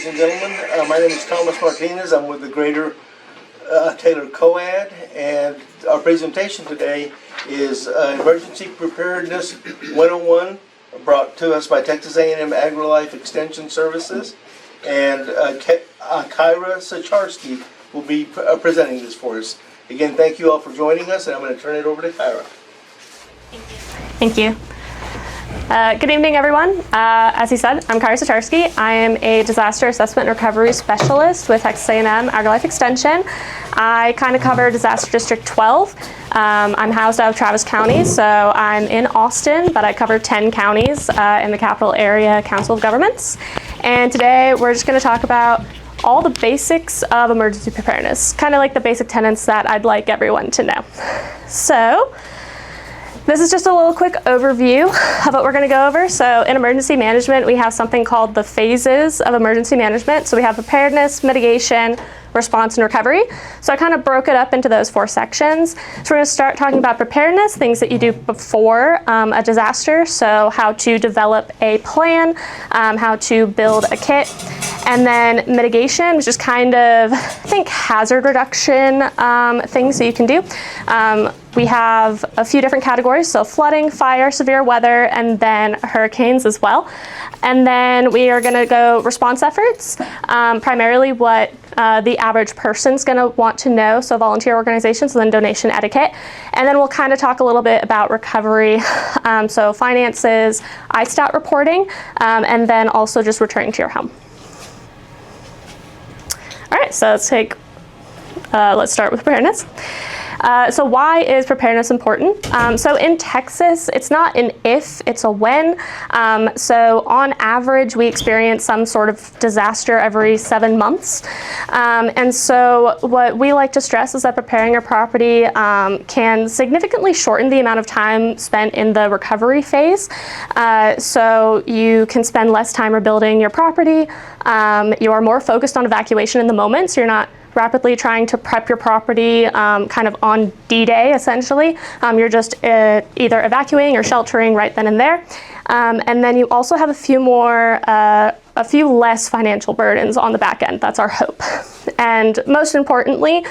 ladies and gentlemen. My name is Thomas Martinez. I'm with the Greater Taylor Co-Ed, and our presentation today is Emergency Preparedness 101, brought to us by Texas A&M AgriLife Extension Services, and Kyra Sucharski will be presenting this for us. Again, thank you all for joining us, and I'm going to turn it over to Kyra. Thank you. Good evening, everyone. As he said, I'm Kyra Sucharski. I am a disaster assessment and recovery specialist with Texas A&M AgriLife Extension. I kind of cover Disaster District 12. I'm housed out of Travis County, so I'm in Austin, but I cover 10 counties in the Capital Area Council of Governments. And today we're just going to talk about all the basics of emergency preparedness, kind of like the basic tenets that I'd like everyone to know. So, this is just a little quick overview of what we're going to go over. So in emergency management, we have something called the phases of emergency management. So we have preparedness, mitigation, response, and recovery. So I kind of broke it up into those 4 sections. So we're going to start talking about preparedness, things that you do before a disaster. So how to develop a plan, how to build a kit. And then mitigation, which is kind of, I think, hazard reduction things that you can do. We have a few different categories, so flooding, fire, severe weather, and then hurricanes as well. And then we are gonna go response efforts, primarily what the average person's gonna want to know, so volunteer organizations, and then donation etiquette. And then we'll kind of talk a little bit about recovery, so finances, ISTAT reporting, and then also just returning to your home. All right, so let's start with preparedness. So why is preparedness important? So in Texas, it's not an if, it's a when. So on average, we experience some sort of disaster every 7 months. And so what we like to stress is that preparing your property can significantly shorten the amount of time spent in the recovery phase. So you can spend less time rebuilding your property. You are more focused on evacuation in the moment, so you're not rapidly trying to prep your property kind of on D-Day, essentially. You're just either evacuating or sheltering right then and there. And then you also have a few less financial burdens on the back end. That's our hope. And most importantly,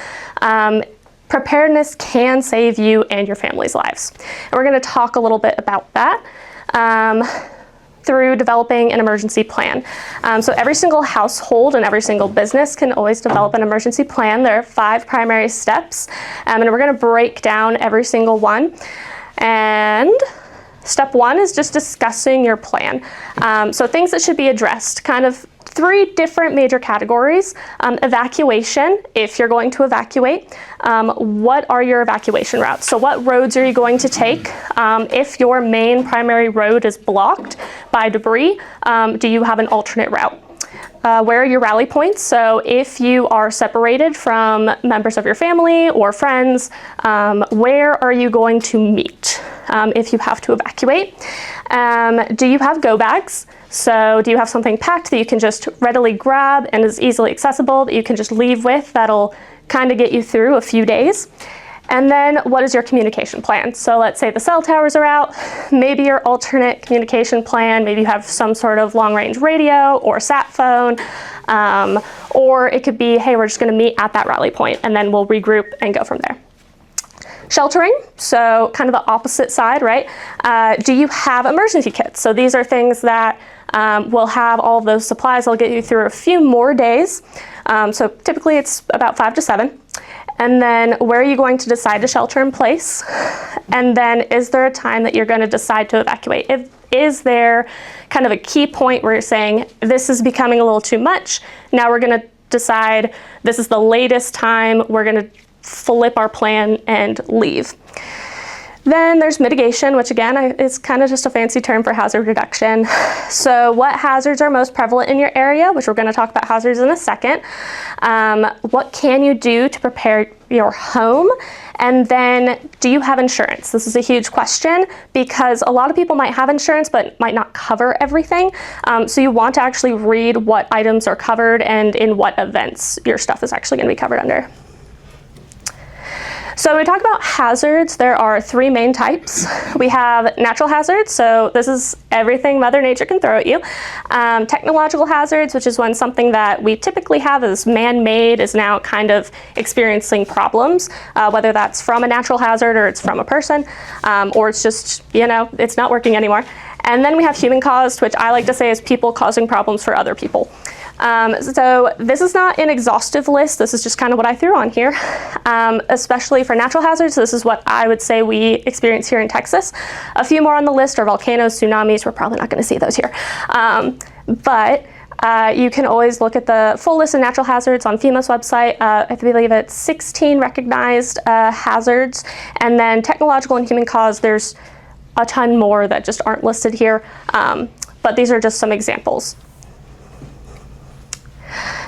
preparedness can save you and your family's lives. And we're going to talk a little bit about that through developing an emergency plan. So every single household and every single business can always develop an emergency plan. There are 5 primary steps, and we're gonna break down every single one. And step 1 is just discussing your plan. So things that should be addressed, kind of 3 different major categories. Evacuation, if you're going to evacuate. What are your evacuation routes? So what roads are you going to take? If your main primary road is blocked by debris, do you have an alternate route? Where are your rally points? So if you are separated from members of your family or friends, where are you going to meet if you have to evacuate? Do you have go bags? So do you have something packed that you can just readily grab and is easily accessible that you can just leave with that'll kind of get you through a few days? And then what is your communication plan? So let's say the cell towers are out, maybe your alternate communication plan, maybe you have some sort of long-range radio or sat phone, or it could be, hey, we're just gonna meet at that rally point and then we'll regroup and go from there. Sheltering, so kind of the opposite side, right? Do you have emergency kits? So these are things that will have all of those supplies that'll get you through a few more days. So typically it's about 5 to 7. And then where are you going to decide to shelter in place? And then is there a time that you're going to decide to evacuate? Is there kind of a key point where you're saying, this is becoming a little too much, now we're going to decide this is the latest time we're going to flip our plan and leave. Then there's mitigation, which again is kind of just a fancy term for hazard reduction. So what hazards are most prevalent in your area, which we're going to talk about hazards in a second. What can you do to prepare your home? And then, do you have insurance? This is a huge question because a lot of people might have insurance but might not cover everything. So you want to actually read what items are covered and in what events your stuff is actually going to be covered under. So when we talk about hazards, there are three main types. We have natural hazards, so this is everything Mother Nature can throw at you. Technological hazards, which is when something that we typically have as man-made is now kind of experiencing problems, whether that's from a natural hazard or it's from a person, or it's just, it's not working anymore. And then we have human-caused, which I like to say is people causing problems for other people. So this is not an exhaustive list. This is just kind of what I threw on here. Especially for natural hazards, this is what I would say we experience here in Texas. A few more on the list are volcanoes, tsunamis. We're probably not going to see those here. But you can always look at the full list of natural hazards on FEMA's website. I believe it's 16 recognized hazards. And then technological and human caused, there's a ton more that just aren't listed here. But these are just some examples.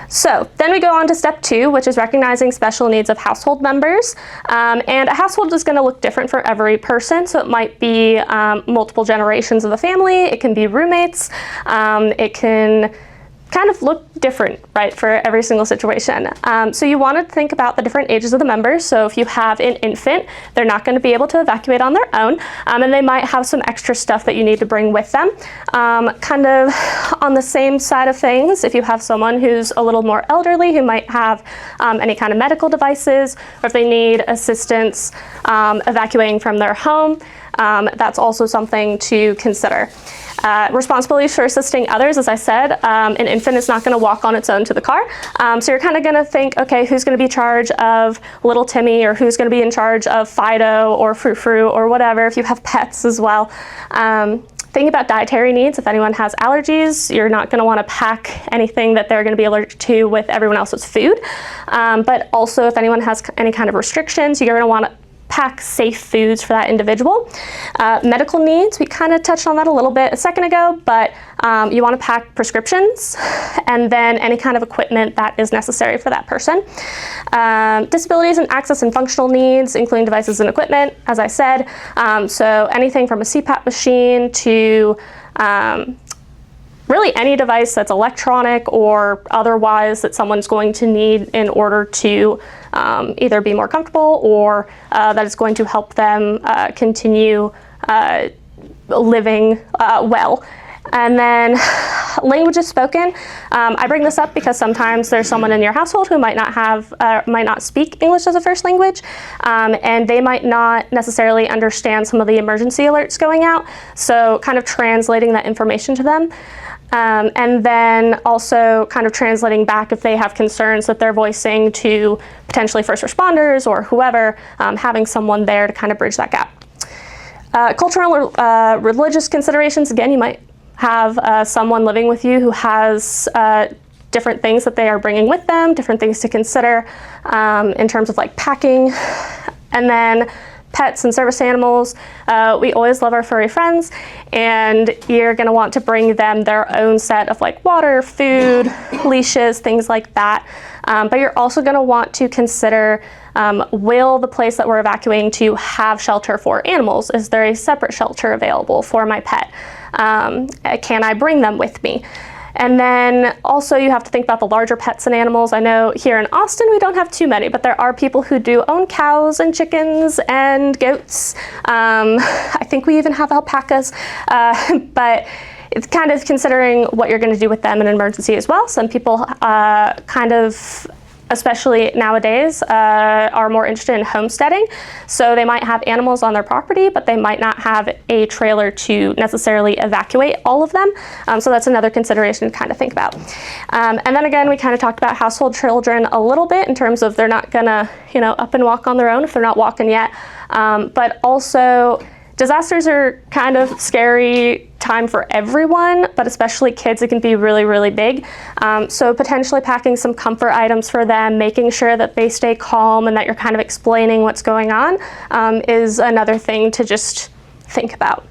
So then we go on to step 2, which is recognizing special needs of household members. And a household is going to look different for every person. So it might be multiple generations of the family. It can be roommates. It can kind of look different, right, for every single situation. So you want to think about the different ages of the members. So if you have an infant, they're not going to be able to evacuate on their own, and they might have some extra stuff that you need to bring with them. Kind of on the same side of things, if you have someone who's a little more elderly, who might have any kind of medical devices, or if they need assistance evacuating from their home, that's also something to consider. Responsibilities for assisting others, as I said, an infant is not going to walk on its own to the car. So you're kind of going to think, okay, who's going to be in charge of little Timmy, or who's going to be in charge of Fido or Frou-Frou or whatever, if you have pets as well. Thinking about dietary needs, if anyone has allergies, you're not going to want to pack anything that they're going to be allergic to with everyone else's food. But also if anyone has any kind of restrictions, you're going to want to pack safe foods for that individual. Medical needs, we kind of touched on that a little bit a second ago, but you want to pack prescriptions and then any kind of equipment that is necessary for that person. Disabilities and access and functional needs, including devices and equipment, as I said. So anything from a CPAP machine to really any device that's electronic or otherwise that someone's going to need in order to either be more comfortable or that is going to help them continue living well. And then languages spoken. I bring this up because sometimes there's someone in your household who might not speak English as a first language, and they might not necessarily understand some of the emergency alerts going out. So kind of translating that information to them. And then also kind of translating back if they have concerns that they're voicing to potentially first responders or whoever, having someone there to kind of bridge that gap. Cultural or religious considerations, again, you might have someone living with you who has different things that they are bringing with them, different things to consider in terms of like packing. And then pets and service animals, we always love our furry friends, and you're going to want to bring them their own set of like water, food, leashes, things like that. But you're also going to want to consider, will the place that we're evacuating to have shelter for animals? Is there a separate shelter available for my pet? Can I bring them with me? And then also you have to think about the larger pets and animals. I know here in Austin we don't have too many, but there are people who do own cows and chickens and goats. I think we even have alpacas, but it's kind of considering what you're going to do with them in an emergency as well. Some people kind of, especially nowadays, are more interested in homesteading. So they might have animals on their property, but they might not have a trailer to necessarily evacuate all of them. So that's another consideration to kind of think about. And then again, we kind of talked about household children a little bit in terms of they're not gonna, up and walk on their own if they're not walking yet. But also, disasters are kind of scary time for everyone, but especially kids, it can be really, really big. So potentially packing some comfort items for them, making sure that they stay calm and that you're kind of explaining what's going on is another thing to just think about.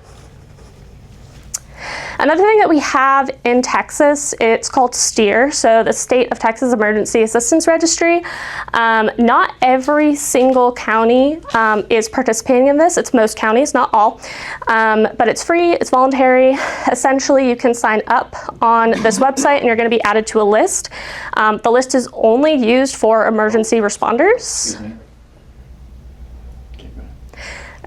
Another thing that we have in Texas, it's called STEER, so the State of Texas Emergency Assistance Registry. Not every single county is participating in this. It's most counties, not all. But it's free, it's voluntary. Essentially, you can sign up on this website and you're going to be added to a list. The list is only used for emergency responders.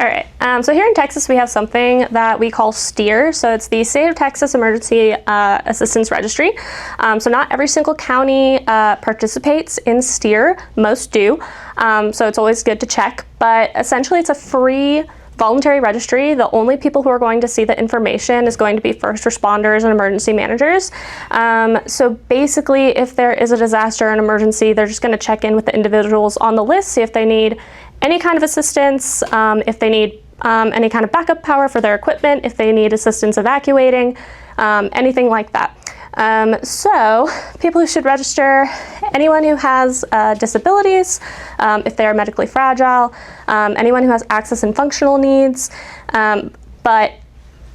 All right, so here in Texas, we have something that we call STEER. So it's the State of Texas Emergency Assistance Registry. So not every single county participates in STEER. Most do. So it's always good to check. But essentially, it's a free voluntary registry. The only people who are going to see the information is going to be first responders and emergency managers. So basically, if there is a disaster or an emergency, they're just going to check in with the individuals on the list, see if they need any kind of assistance, if they need any kind of backup power for their equipment, if they need assistance evacuating, anything like that. So people who should register, anyone who has disabilities, if they are medically fragile, anyone who has access and functional needs, but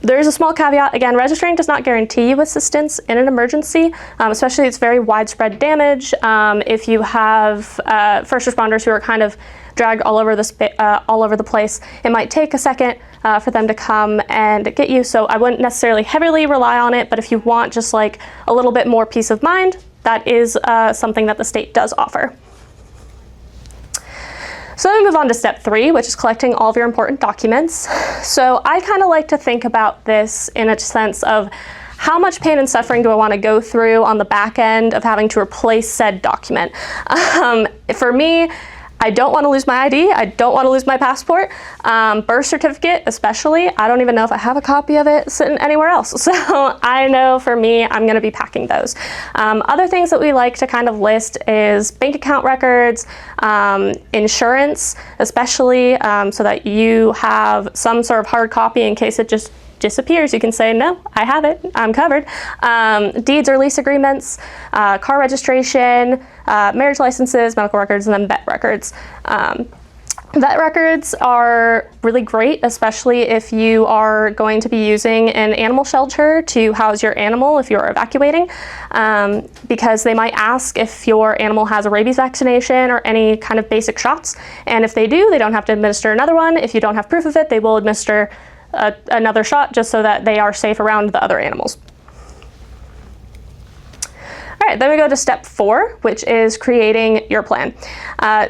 there is a small caveat. Again, registering does not guarantee you assistance in an emergency, especially it's very widespread damage. If you have first responders who are kind of dragged all over the place, it might take a second for them to come and get you. So I wouldn't necessarily heavily rely on it, but if you want just like a little bit more peace of mind, that is something that the state does offer. So then we move on to step 3, which is collecting all of your important documents. So I kind of like to think about this in a sense of how much pain and suffering do I want to go through on the back end of having to replace said document. For me, I don't want to lose my ID. I don't want to lose my passport. Birth certificate, especially. I don't even know if I have a copy of it sitting anywhere else. So I know for me, I'm going to be packing those. Other things that we like to kind of list is bank account records, insurance, especially so that you have some sort of hard copy in case it just disappears. You can say, no, I have it, I'm covered. Deeds or lease agreements, car registration, marriage licenses, medical records, and then vet records. Vet records are really great, especially if you are going to be using an animal shelter to house your animal if you're evacuating, because they might ask if your animal has a rabies vaccination or any kind of basic shots. And if they do, they don't have to administer another one. If you don't have proof of it, they will administer another shot just so that they are safe around the other animals. All right, then we go to step 4, which is creating your plan.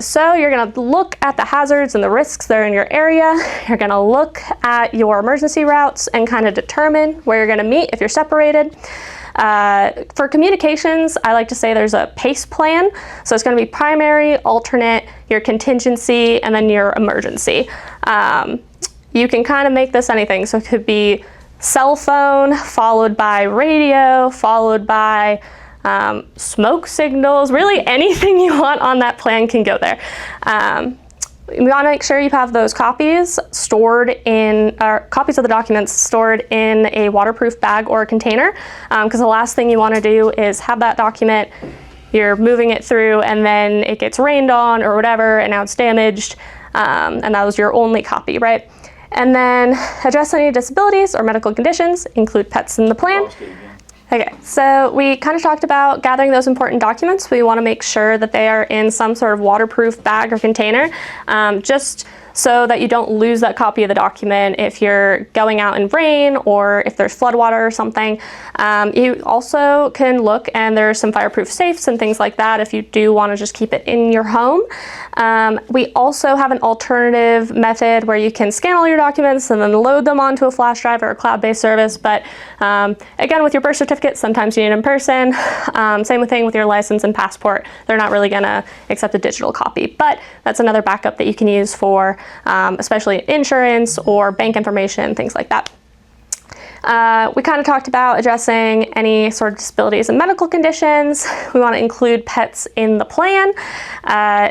So you're gonna look at the hazards and the risks that are in your area. You're gonna look at your emergency routes and kind of determine where you're gonna meet if you're separated. For communications, I like to say there's a PACE plan. So it's gonna be primary, alternate, your contingency, and then your emergency. You can kind of make this anything. So it could be cell phone, followed by radio, followed by smoke signals, really anything you want on that plan can go there. We want to make sure you have those copies stored in, or copies of the documents stored in a waterproof bag or a container, because the last thing you want to do is have that document, you're moving it through, and then it gets rained on or whatever, and now it's damaged, and that was your only copy, right? And then address any disabilities or medical conditions, include pets in the plan. Okay, so we kind of talked about gathering those important documents. We want to make sure that they are in some sort of waterproof bag or container, just so that you don't lose that copy of the document if you're going out in rain or if there's floodwater or something. You also can look, and there's some fireproof safes and things like that if you do want to just keep it in your home. We also have an alternative method where you can scan all your documents and then load them onto a flash drive or a cloud-based service. But again, with your birth certificate, sometimes you need it in person. Same thing with your license and passport. They're not really gonna accept a digital copy, but that's another backup that you can use for especially insurance or bank information, things like that. We kind of talked about addressing any sort of disabilities and medical conditions. We want to include pets in the plan.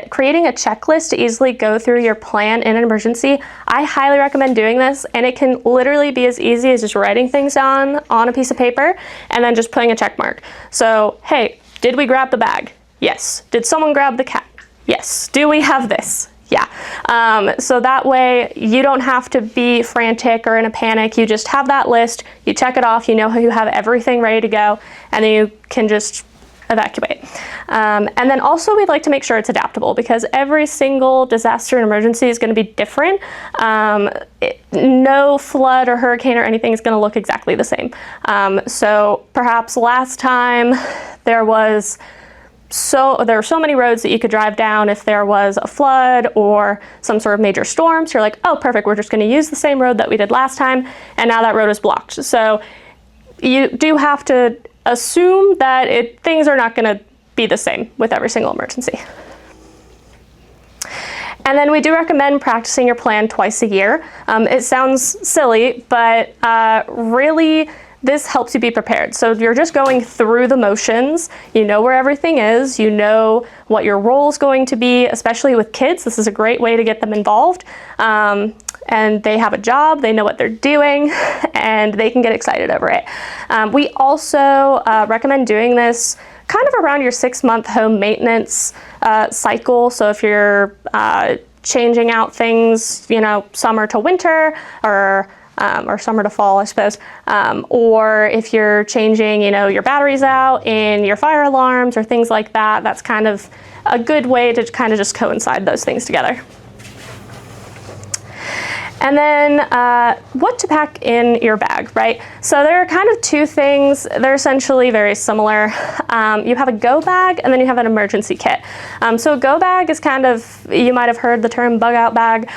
Creating a checklist to easily go through your plan in an emergency. I highly recommend doing this, and it can literally be as easy as just writing things down on a piece of paper and then just putting a check mark. So, hey, did we grab the bag? Yes. Did someone grab the cat? Yes. Do we have this? Yeah. So that way you don't have to be frantic or in a panic. You just have that list, you check it off, you know how you have everything ready to go, and then you can just evacuate. And then also we'd like to make sure it's adaptable, because every single disaster and emergency is going to be different. No flood or hurricane or anything is going to look exactly the same. So perhaps last time there was there are so many roads that you could drive down if there was a flood or some sort of major storm. So you're like, oh, perfect, we're just going to use the same road that we did last time, and now that road is blocked. So you do have to assume that things are not going to be the same with every single emergency. And then we do recommend practicing your plan twice a year. It sounds silly, but really this helps you be prepared. So if you're just going through the motions, you know where everything is, you know what your role is going to be, especially with kids. This is a great way to get them involved. And they have a job, they know what they're doing, and they can get excited over it. We also recommend doing this kind of around your 6-month home maintenance cycle. So if you're changing out things, summer to winter, or summer to fall, I suppose, or if you're changing, your batteries out in your fire alarms or things like that, that's kind of a good way to kind of just coincide those things together. And then what to pack in your bag, right? So there are kind of two things. They're essentially very similar. You have a go bag and then you have an emergency kit. So a go bag is kind of, you might have heard the term bug out bag.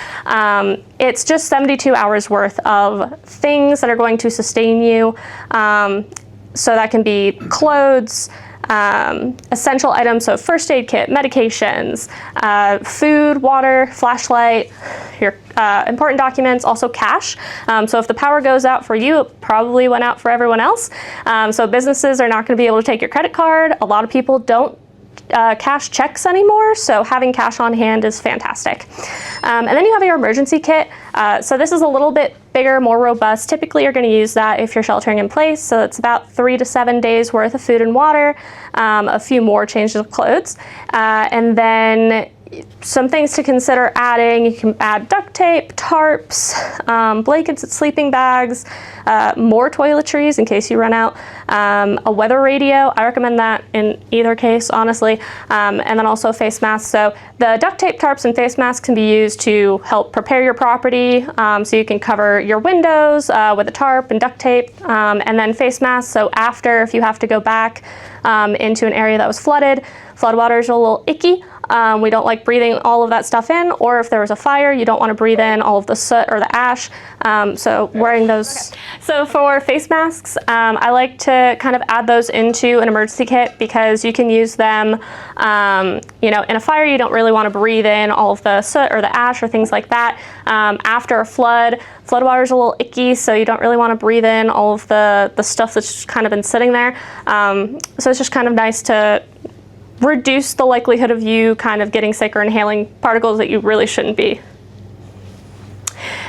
It's just 72 hours worth of things that are going to sustain you. So that can be clothes, essential items, so first aid kit, medications, food, water, flashlight, your important documents, also cash. So if the power goes out for you, it probably went out for everyone else. So businesses are not going to be able to take your credit card. A lot of people don't cash checks anymore, so having cash on hand is fantastic. And then you have your emergency kit. So this is a little bit bigger, more robust. Typically you're going to use that if you're sheltering in place, so it's about 3 to 7 days worth of food and water, a few more changes of clothes, and then some things to consider adding. You can add duct tape, tarps, blankets and sleeping bags, more toiletries in case you run out, a weather radio. I recommend that in either case, honestly, and then also face masks. So the duct tape, tarps, and face masks can be used to help prepare your property, so you can cover your windows with a tarp and duct tape, and then face masks. So after, if you have to go back into an area that was flooded, floodwaters are a little icky. We don't like breathing all of that stuff in, or if there was a fire, you don't want to breathe in all of the soot or the ash, so wearing those. Okay. So for face masks, I like to kind of add those into an emergency kit because you can use them, in a fire you don't really want to breathe in all of the soot or the ash or things like that. After a flood, floodwater's a little icky, so you don't really want to breathe in all of the stuff that's just kind of been sitting there. So it's just kind of nice to reduce the likelihood of you kind of getting sick or inhaling particles that you really shouldn't be.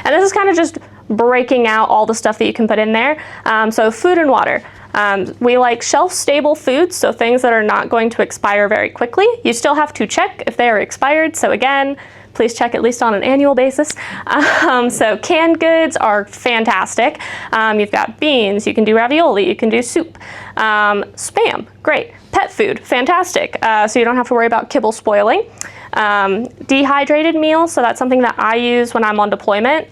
And this is kind of just breaking out all the stuff that you can put in there. So food and water. We like shelf-stable foods, so things that are not going to expire very quickly. You still have to check if they are expired, so again, please check at least on an annual basis. So canned goods are fantastic. You've got beans, you can do ravioli, you can do soup. Spam, great. Pet food, fantastic. So you don't have to worry about kibble spoiling. Dehydrated meals, so that's something that I use when I'm on deployment.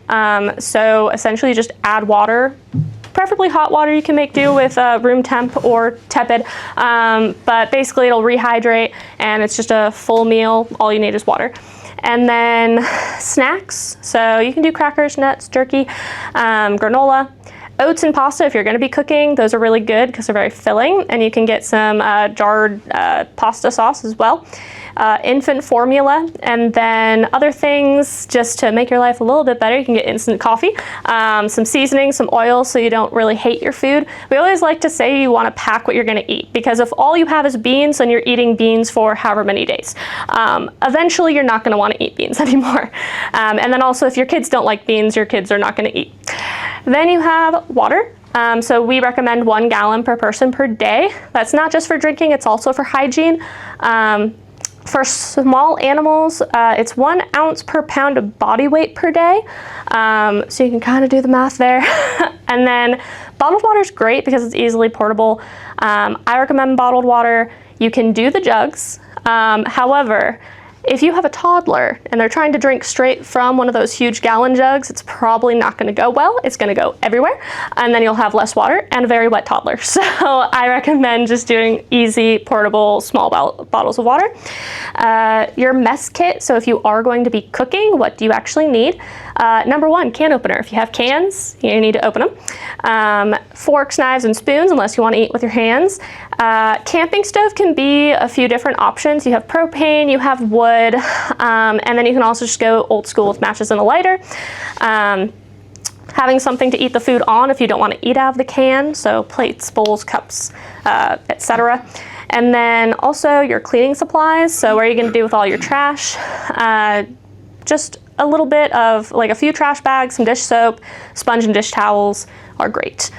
So essentially just add water, preferably hot water. You can make do with room temp or tepid, but basically it'll rehydrate and it's just a full meal. All you need is water. And then snacks, so you can do crackers, nuts, jerky, granola. Oats and pasta, if you're going to be cooking, those are really good because they're very filling, and you can get some jarred pasta sauce as well. Infant formula, and then other things just to make your life a little bit better. You can get instant coffee, some seasoning, some oil, so you don't really hate your food. We always like to say you want to pack what you're going to eat, because if all you have is beans, then you're eating beans for however many days. Eventually, you're not going to want to eat beans anymore. And then also, if your kids don't like beans, your kids are not going to eat. Then you have water. So we recommend 1 gallon per person per day. That's not just for drinking, it's also for hygiene. For small animals, it's 1 ounce per pound of body weight per day. So you can kind of do the math there. And then bottled water is great because it's easily portable. I recommend bottled water. You can do the jugs. However, If you have a toddler and they're trying to drink straight from one of those huge gallon jugs, it's probably not going to go well. It's going to go everywhere, and then you'll have less water and a very wet toddler. So I recommend just doing easy, portable, small bottles of water. Your mess kit, so if you are going to be cooking, what do you actually need? Number one, can opener. If you have cans, you need to open them. Forks, knives, and spoons, unless you want to eat with your hands. Camping stove can be a few different options. You have propane, you have wood, and then you can also just go old school with matches and a lighter. Having something to eat the food on if you don't want to eat out of the can, so plates, bowls, cups, etc. And then also your cleaning supplies, so what are you going to do with all your trash? Just a little bit of, like a few trash bags, some dish soap, sponge and dish towels are great.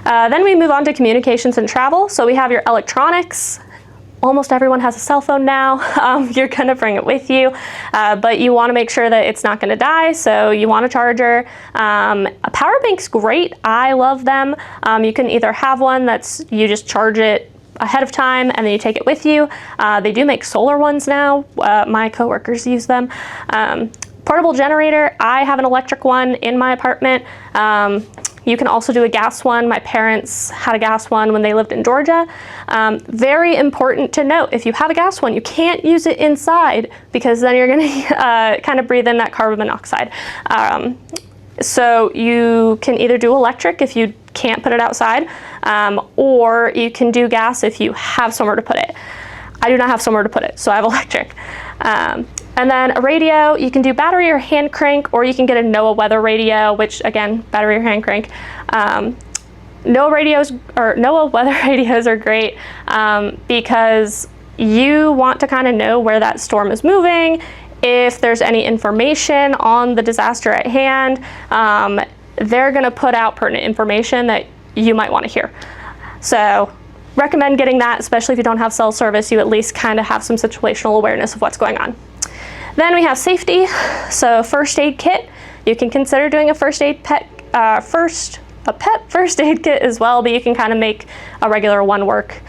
Then we move on to communications and travel. So we have your electronics. Almost everyone has a cell phone now. You're gonna bring it with you, but you wanna make sure that it's not gonna die, so you want a charger. A power bank's great, I love them. You can either have one that's, you just charge it ahead of time and then you take it with you. They do make solar ones now. My coworkers use them. Portable generator, I have an electric one in my apartment. You can also do a gas one. My parents had a gas one when they lived in Georgia. Very important to note, if you have a gas one, you can't use it inside because then you're gonna kind of breathe in that carbon monoxide. So you can either do electric if you can't put it outside, or you can do gas if you have somewhere to put it. I do not have somewhere to put it, so I have electric. And then a radio, you can do battery or hand crank, or you can get a NOAA weather radio, which again, battery or hand crank. NOAA weather radios are great because you want to kind of know where that storm is moving, if there's any information on the disaster at hand. They're gonna put out pertinent information that you might want to hear. So recommend getting that, especially if you don't have cell service, you at least kind of have some situational awareness of what's going on. Then we have safety, so first aid kit. You can consider doing a first aid first aid kit as well, but you can kind of make a regular one work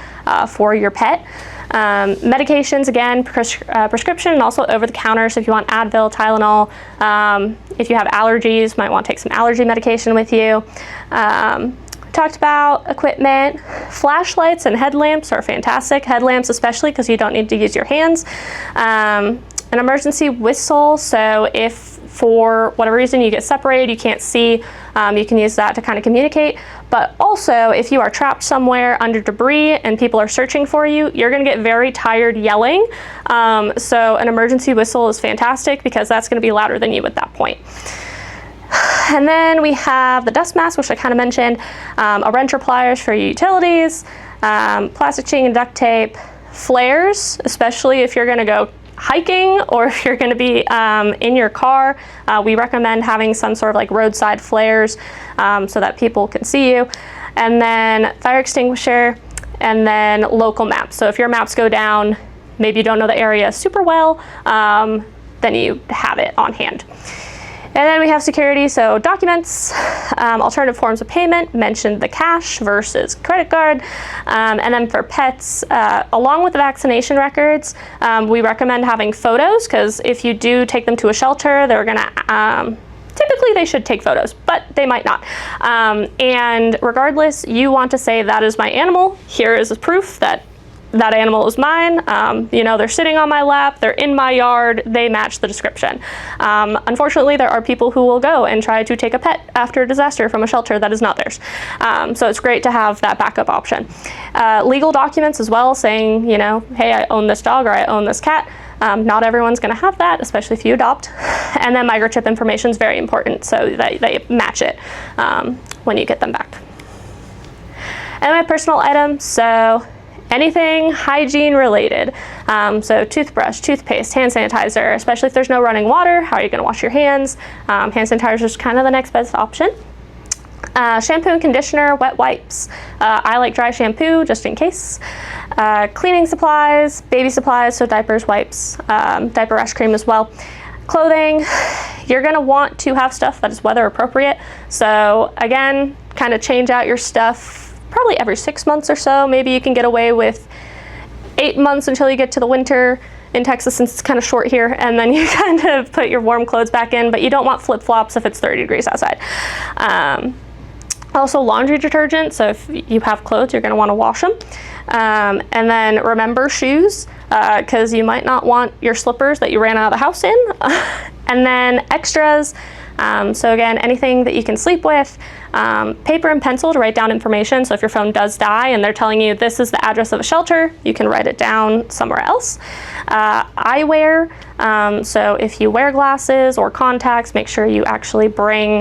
for your pet. Medications, again, prescription and also over the counter, so if you want Advil, Tylenol, if you have allergies, might want to take some allergy medication with you. Talked about equipment. Flashlights and headlamps are fantastic. Headlamps especially because you don't need to use your hands. An emergency whistle, so if for whatever reason you get separated, you can't see, you can use that to kind of communicate. But also, if you are trapped somewhere under debris and people are searching for you, you're gonna get very tired yelling. So an emergency whistle is fantastic because that's gonna be louder than you at that point. And then we have the dust mask, which I kind of mentioned, a wrench or pliers for your utilities, plastic chain and duct tape, flares, especially if you're gonna go hiking or if you're going to be in your car. We recommend having some sort of like roadside flares so that people can see you. And then fire extinguisher, and then local maps. So if your maps go down, maybe you don't know the area super well, then you have it on hand. And then we have security, so documents, alternative forms of payment, mentioned the cash versus credit card. And then for pets, along with the vaccination records, we recommend having photos, because if you do take them to a shelter, they're gonna, typically they should take photos, but they might not. And regardless, you want to say, that is my animal, here is proof that that animal is mine. You know, they're sitting on my lap, they're in my yard, they match the description. Unfortunately, there are people who will go and try to take a pet after a disaster from a shelter that is not theirs. So it's great to have that backup option. Legal documents as well, saying, you know, hey, I own this dog or I own this cat. Not everyone's gonna have that, especially if you adopt. And then microchip information is very important, so that they match it when you get them back. And my personal items, so anything hygiene related. So toothbrush, toothpaste, hand sanitizer, especially if there's no running water, how are you gonna wash your hands? Hand sanitizer is kind of the next best option. Shampoo and conditioner, wet wipes. I like dry shampoo just in case. Cleaning supplies, baby supplies, so diapers, wipes, diaper rash cream as well. Clothing, you're gonna want to have stuff that is weather appropriate. So again, kind of change out your stuff probably every 6 months or so. Maybe you can get away with 8 months until you get to the winter, in Texas since it's kind of short here, and then you kind of put your warm clothes back in, but you don't want flip-flops if it's 30 degrees outside. Also laundry detergent, so if you have clothes, you're going to want to wash them. And then remember shoes, because you might not want your slippers that you ran out of the house in. And then extras, so again, anything that you can sleep with, paper and pencil to write down information. So if your phone does die and they're telling you this is the address of a shelter, you can write it down somewhere else. Eyewear, so if you wear glasses or contacts, make sure you actually bring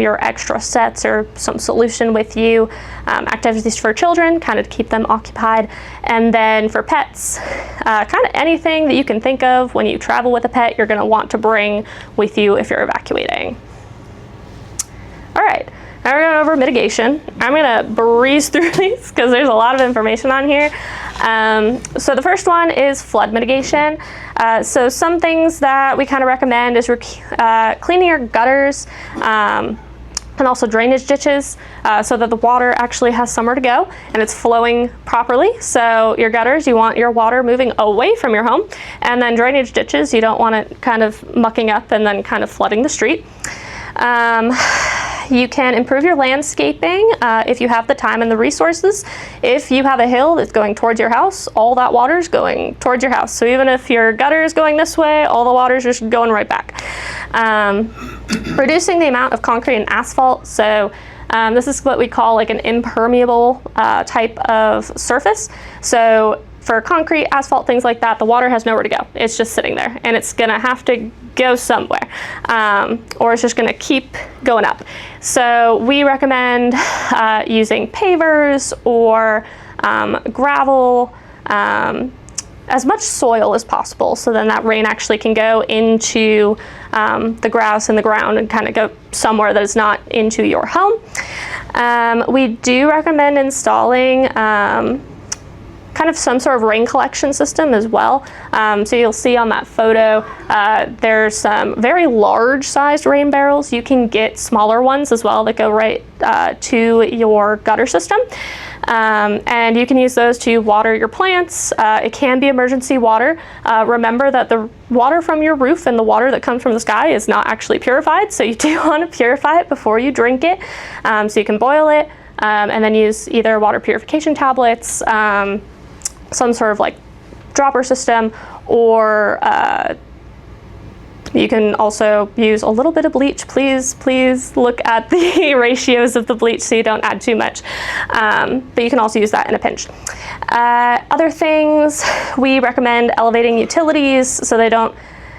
your extra sets or some solution with you. Activities for children, kind of to keep them occupied. And then for pets, kind of anything that you can think of when you travel with a pet, you're going to want to bring with you if you're evacuating. All right. Now we're going over mitigation. I'm going to breeze through these because there's a lot of information on here. So the first one is flood mitigation. So some things that we kind of recommend is cleaning your gutters and also drainage ditches so that the water actually has somewhere to go and it's flowing properly. So your gutters, you want your water moving away from your home, and then drainage ditches, you don't want it kind of mucking up and then kind of flooding the street. You can improve your landscaping if you have the time and the resources. If you have a hill that's going towards your house, all that water is going towards your house. So even if your gutter is going this way, all the water is just going right back. Reducing the amount of concrete and asphalt. So this is what we call like an impermeable type of surface. So for concrete, asphalt, things like that, the water has nowhere to go. It's just sitting there, and it's gonna have to go somewhere, or it's just gonna keep going up. So we recommend using pavers or gravel, as much soil as possible, so then that rain actually can go into the grass and the ground and kind of go somewhere that is not into your home. We do recommend installing kind of some sort of rain collection system as well. So you'll see on that photo, there's some very large sized rain barrels. You can get smaller ones as well that go right to your gutter system. And you can use those to water your plants. It can be emergency water. Remember that the water from your roof and the water that comes from the sky is not actually purified, so you do want to purify it before you drink it. So you can boil it and then use either water purification tablets, some sort of like dropper system, or you can also use a little bit of bleach. Please look at the ratios of the bleach so you don't add too much. But you can also use that in a pinch. Other things, we recommend elevating utilities so they don't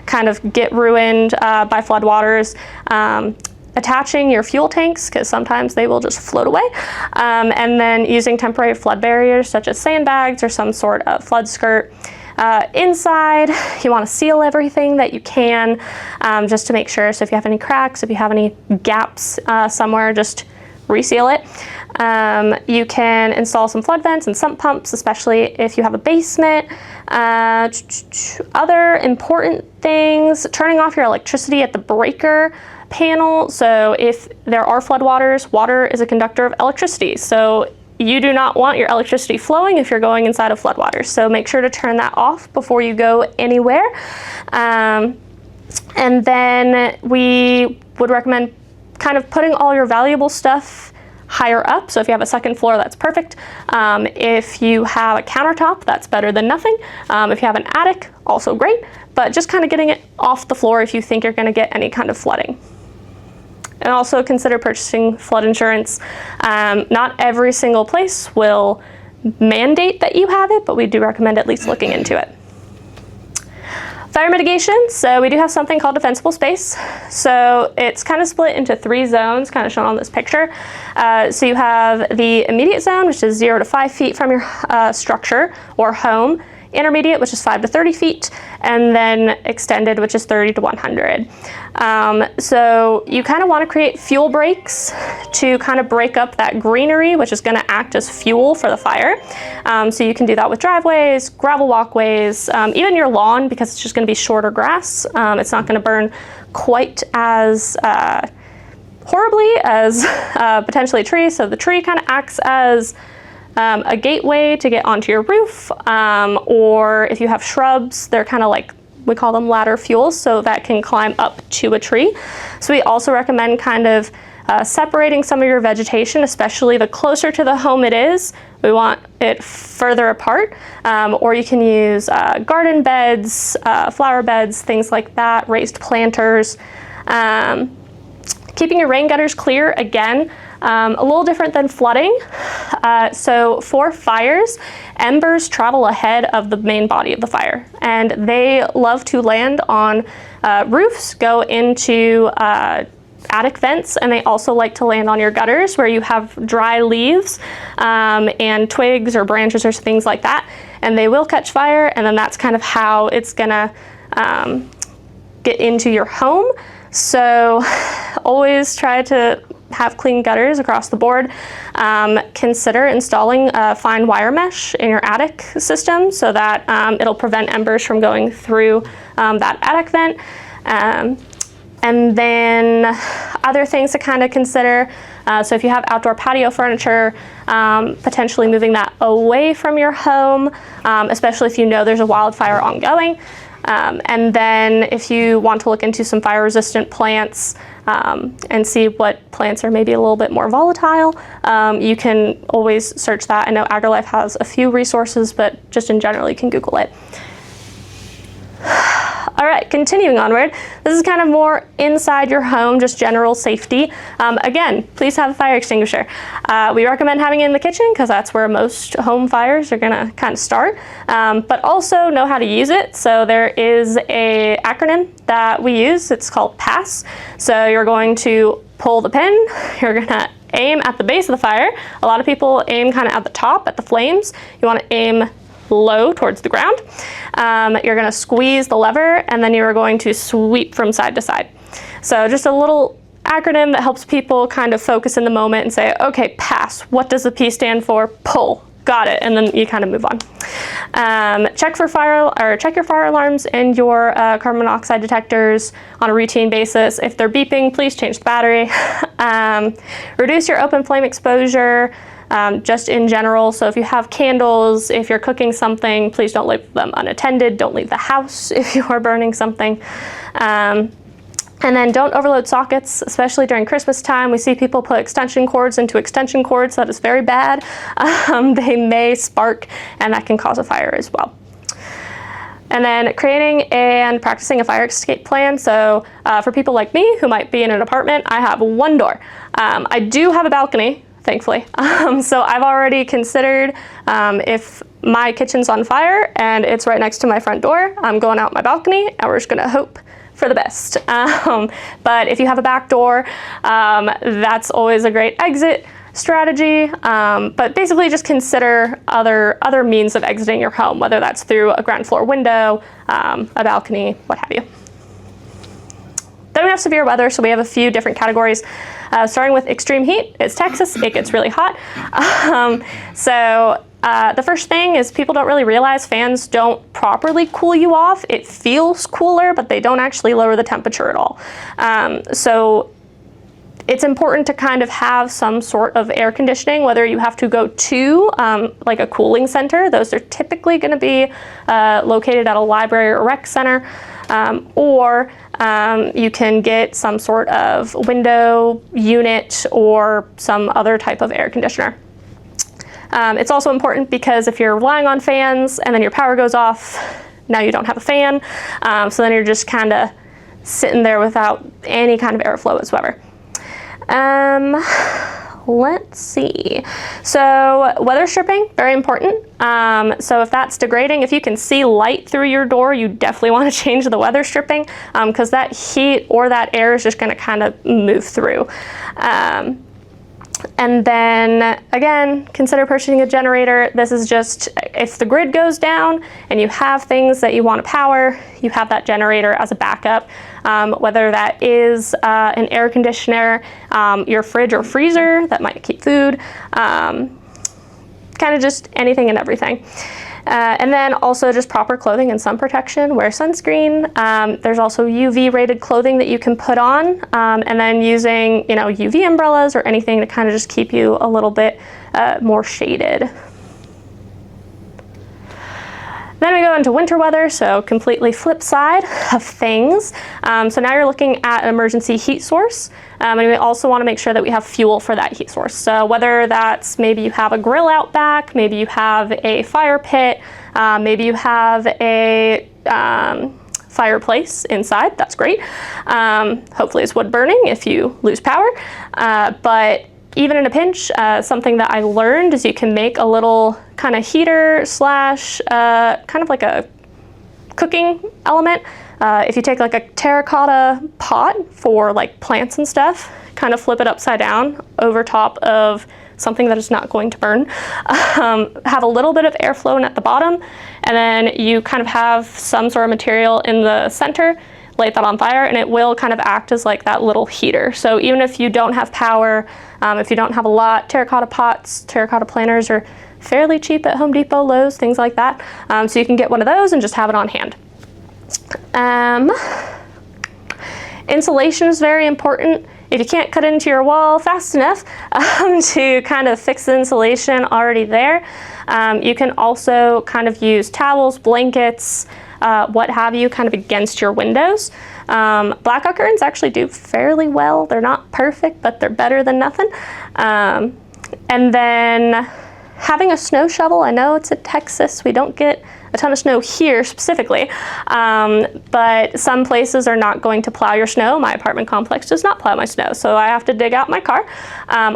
kind of get ruined by floodwaters. Attaching your fuel tanks, because sometimes they will just float away, and then using temporary flood barriers such as sandbags or some sort of flood skirt. Inside, you want to seal everything that you can, just to make sure. So if you have any cracks, if you have any gaps somewhere, just reseal it. You can install some flood vents and sump pumps, especially if you have a basement. Other important things, turning off your electricity at the breaker panel. So if there are floodwaters, water is a conductor of electricity. So you do not want your electricity flowing if you're going inside of floodwaters. So make sure to turn that off before you go anywhere. And then we would recommend kind of putting all your valuable stuff higher up. So if you have a second floor, that's perfect. If you have a countertop, that's better than nothing. If you have an attic, also great, but just kind of getting it off the floor if you think you're gonna get any kind of flooding. And also consider purchasing flood insurance. Not every single place will mandate that you have it, but we do recommend at least looking into it. Fire mitigation, so we do have something called defensible space. So it's kind of split into 3 zones, kind of shown on this picture. So you have the immediate zone, which is 0 to 5 feet from your structure or home. Intermediate, which is 5 to 30 feet, and then extended, which is 30 to 100. So you kind of want to create fuel breaks to kind of break up that greenery, which is going to act as fuel for the fire. So you can do that with driveways, gravel walkways, even your lawn, because it's just going to be shorter grass. It's not going to burn quite as horribly as potentially a tree. So the tree kind of acts as a gateway to get onto your roof, or if you have shrubs, they're kind of like, we call them ladder fuels, so that can climb up to a tree. So we also recommend kind of separating some of your vegetation, especially the closer to the home it is. We want it further apart, or you can use garden beds, flower beds, things like that, raised planters. Keeping your rain gutters clear, again, a little different than flooding. So for fires, embers travel ahead of the main body of the fire, and they love to land on roofs, go into attic vents, and they also like to land on your gutters where you have dry leaves and twigs or branches or things like that, and they will catch fire, and then that's kind of how it's gonna get into your home. So always try to have clean gutters across the board. Consider installing fine wire mesh in your attic system so that it'll prevent embers from going through that attic vent. And then other things to kind of consider, so if you have outdoor patio furniture, potentially moving that away from your home, especially if you know there's a wildfire ongoing. And then if you want to look into some fire-resistant plants and see what plants are maybe a little bit more volatile, you can always search that. I know AgriLife has a few resources, but just in general, you can Google it. All right, continuing onward. This is kind of more inside your home, just general safety. Again, please have a fire extinguisher. We recommend having it in the kitchen because that's where most home fires are gonna kind of start, but also know how to use it. So there is a acronym that we use, it's called PASS. So you're going to pull the pin, you're gonna aim at the base of the fire. A lot of people aim kind of at the top, at the flames. You wanna aim low towards the ground. You're gonna squeeze the lever, and then you're going to sweep from side to side. So just a little acronym that helps people kind of focus in the moment and say, okay, pass. What does the P stand for? Pull. Got it. And then you kind of move on. Check your fire alarms and your carbon monoxide detectors on a routine basis. If they're beeping, please change the battery. Reduce your open flame exposure. Just in general, so if you have candles, if you're cooking something, please don't leave them unattended. Don't leave the house if you are burning something. And then don't overload sockets, especially during Christmas time. We see people put extension cords into extension cords. That is very bad. They may spark, and that can cause a fire as well. And then creating and practicing a fire escape plan. So for people like me who might be in an apartment, I have one door. I do have a balcony, thankfully. So I've already considered if my kitchen's on fire and it's right next to my front door, I'm going out my balcony and we're just gonna hope for the best. But if you have a back door, that's always a great exit strategy. But basically just consider other means of exiting your home, whether that's through a ground floor window, a balcony, what have you. Then we have severe weather, so we have a few different categories. Starting with extreme heat, it's Texas, it gets really hot. The first thing is people don't really realize fans don't properly cool you off. It feels cooler, but they don't actually lower the temperature at all. So it's important to kind of have some sort of air conditioning, whether you have to go to like a cooling center. Those are typically going to be located at a library or rec center, or you can get some sort of window unit or some other type of air conditioner. It's also important because if you're relying on fans and then your power goes off, now you don't have a fan, so then you're just kind of sitting there without any kind of airflow whatsoever. Let's see. So weather stripping, very important. So if that's degrading, if you can see light through your door, you definitely want to change the weather stripping because that heat or that air is just going to kind of move through. And then again, consider purchasing a generator. This is just if the grid goes down and you have things that you want to power, you have that generator as a backup, whether that is an air conditioner, your fridge or freezer that might keep food, kind of just anything and everything. And then also just proper clothing and sun protection, wear sunscreen. There's also UV rated clothing that you can put on, and then using, UV umbrellas or anything to kind of just keep you a little bit more shaded. Then we go into winter weather, so completely flip side of things. So now you're looking at an emergency heat source, and we also want to make sure that we have fuel for that heat source. So whether that's maybe you have a grill out back, maybe you have a fire pit, maybe you have a fireplace inside, that's great. Hopefully it's wood burning if you lose power, but even in a pinch, something that I learned is you can make a little kind of heater slash kind of like a cooking element. If you take like a terracotta pot for like plants and stuff, kind of flip it upside down over top of something that is not going to burn. Have a little bit of airflow in at the bottom, and then you kind of have some sort of material in the center, light that on fire, and it will kind of act as like that little heater. So even if you don't have power, if you don't have a lot, terracotta pots, terracotta planters are fairly cheap at Home Depot, Lowe's, things like that. So you can get one of those and just have it on hand. Insulation is very important. If you can't cut into your wall fast enough to kind of fix the insulation already there, you can also kind of use towels, blankets, what have you, kind of against your windows. Blackout curtains actually do fairly well. They're not perfect, but they're better than nothing. And then having a snow shovel. I know it's in Texas. We don't get a ton of snow here specifically, but some places are not going to plow your snow. My apartment complex does not plow my snow, so I have to dig out my car.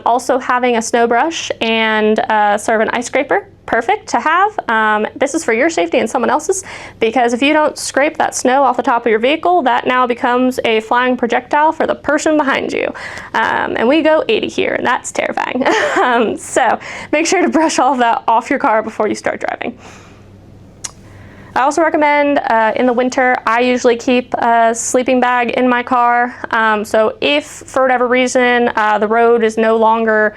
Also having a snow brush and sort of an ice scraper, perfect to have. This is for your safety and someone else's, because if you don't scrape that snow off the top of your vehicle, that now becomes a flying projectile for the person behind you. And we go 80 here, and that's terrifying. So make sure to brush all of that off your car before you start driving. I also recommend in the winter, I usually keep a sleeping bag in my car. So if for whatever reason the road is no longer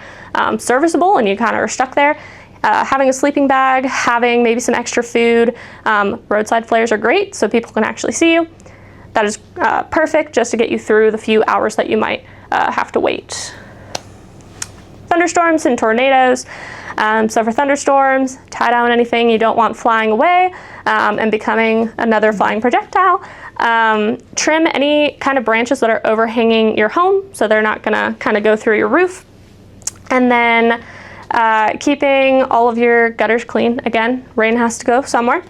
serviceable and you kind of are stuck there, having a sleeping bag, having maybe some extra food, roadside flares are great so people can actually see you. That is perfect just to get you through the few hours that you might have to wait. Thunderstorms and tornadoes. So for thunderstorms, tie down anything you don't want flying away and becoming another flying projectile. Trim any kind of branches that are overhanging your home so they're not gonna kind of go through your roof. And then keeping all of your gutters clean. Again, rain has to go somewhere.